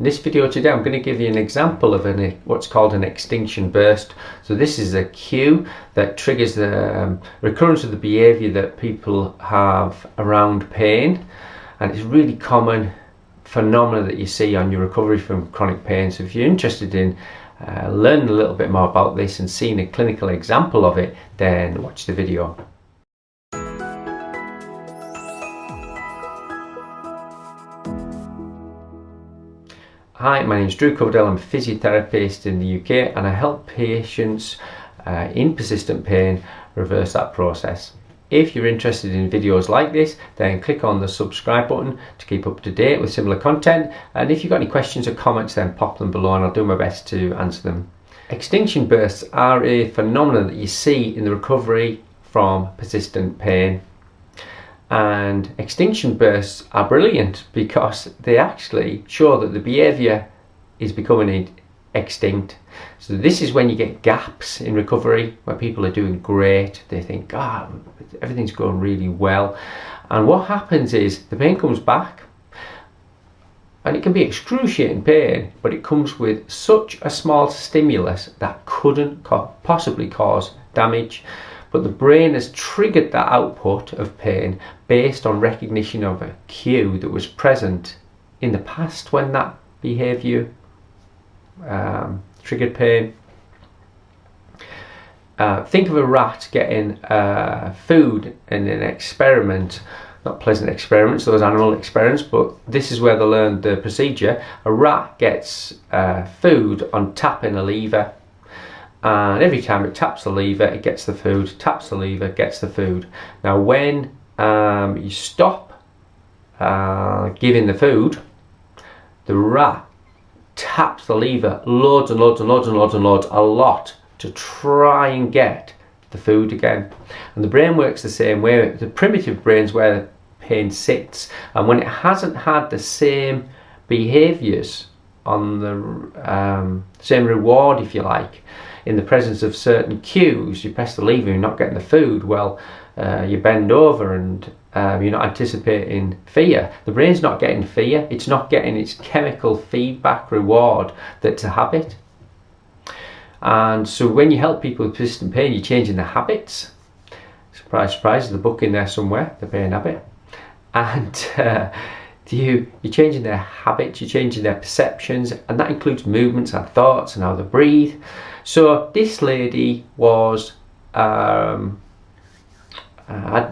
In this video today, I'm going to give you an example of what's called an extinction burst. So this is a cue that triggers the recurrence of the behaviour that people have around pain, and it's a really common phenomenon that you see on your recovery from chronic pain. So if you're interested in learning a little bit more about this and seeing a clinical example of it, then watch the video. Hi, my name is Drew Coverdale. I'm a physiotherapist in the UK and I help patients in persistent pain reverse that process. If you're interested in videos like this, then click on the subscribe button to keep up to date with similar content, and if you've got any questions or comments, then pop them below and I'll do my best to answer them. Extinction bursts are a phenomenon that you see in the recovery from persistent pain. And extinction bursts are brilliant because they actually show that the behaviour is becoming extinct. So this is when you get gaps in recovery where people are doing great. They think, everything's going really well. And what happens is the pain comes back, and it can be excruciating pain, but it comes with such a small stimulus that couldn't possibly cause damage. But the brain has triggered that output of pain based on recognition of a cue that was present in the past when that behaviour triggered pain. Think of a rat getting food in an experiment. Not pleasant experiments, those animal experiments, but this is where they learned the procedure. A rat gets food on tapping a lever. And every time it taps the lever, it gets the food, taps the lever, gets the food. Now when you stop giving the food, the rat taps the lever loads and loads and loads and loads and loads, a lot, to try and get the food again. And the brain works the same way. The primitive brain's where the pain sits, and when it hasn't had the same behaviours on the same reward, if you like, in the presence of certain cues, you press the lever, you're not getting the food, well, you bend over and you're not anticipating fear. The brain's not getting fear, it's not getting its chemical feedback reward that's a habit. And so when you help people with persistent pain, you're changing their habits. Surprise, surprise, there's a book in there somewhere, The Pain Habit. And you're changing their habits, you're changing their perceptions, and that includes movements and thoughts and how they breathe. So this lady was had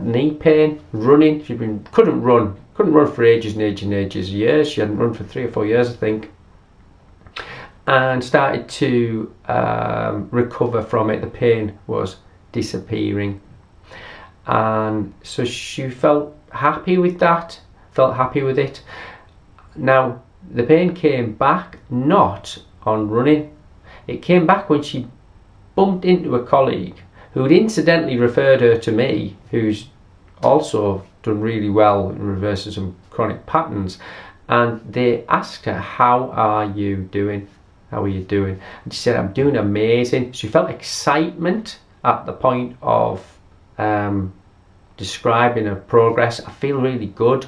knee pain, running. She couldn't run for ages and ages and ages, years. She hadn't run for 3 or 4 years, I think, and started to recover from it. The pain was disappearing, and so she felt happy with that. Felt happy with it. Now the pain came back not on running. It came back when she bumped into a colleague who'd incidentally referred her to me, who's also done really well in reversing some chronic patterns, and they asked her, how are you doing? How are you doing? And she said, I'm doing amazing. She felt excitement at the point of describing her progress. I feel really good.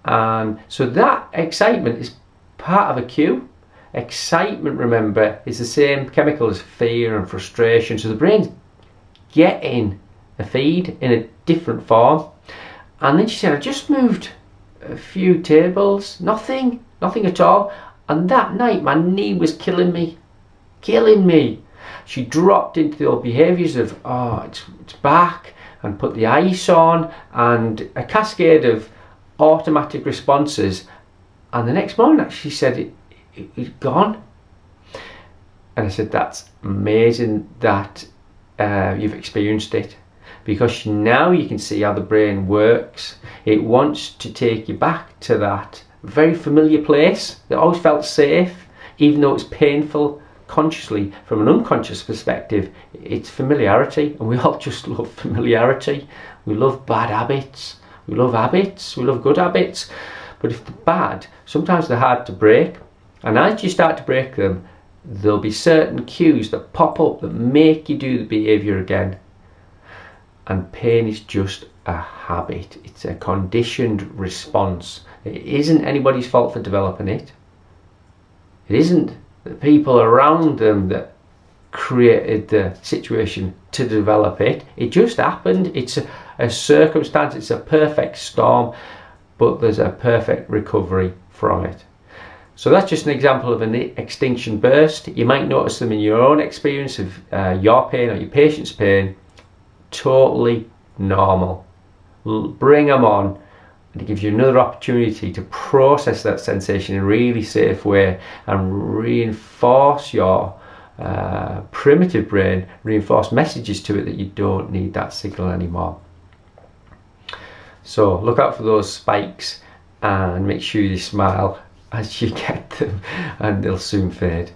And so that excitement is part of a cue. Excitement, remember, is the same chemical as fear and frustration. So the brain's getting a feed in a different form. And then she said, I just moved a few tables, nothing at all. And that night my knee was killing me. She dropped into the old behaviours of, it's back, and put the ice on, and a cascade of automatic responses. And the next morning she said it's gone. And I said, that's amazing that you've experienced it, because now you can see how the brain works. It wants to take you back to that very familiar place that always felt safe, even though it's painful consciously. From an unconscious perspective, it's familiarity, and we all just love familiarity. We love bad habits. We love habits, we love good habits, but if they're bad, sometimes they're hard to break. And as you start to break them, there'll be certain cues that pop up that make you do the behaviour again. And pain is just a habit. It's a conditioned response. It isn't anybody's fault for developing it. It isn't the people around them that created the situation to develop it. It just happened. It's a circumstance, it's a perfect storm, but there's a perfect recovery from it. So that's just an example of an extinction burst. You might notice them in your own experience of your pain or your patient's pain. Totally normal. Bring them on, and it gives you another opportunity to process that sensation in a really safe way and reinforce your primitive brain, reinforce messages to it that you don't need that signal anymore. So look out for those spikes and make sure you smile as you get them, and they'll soon fade.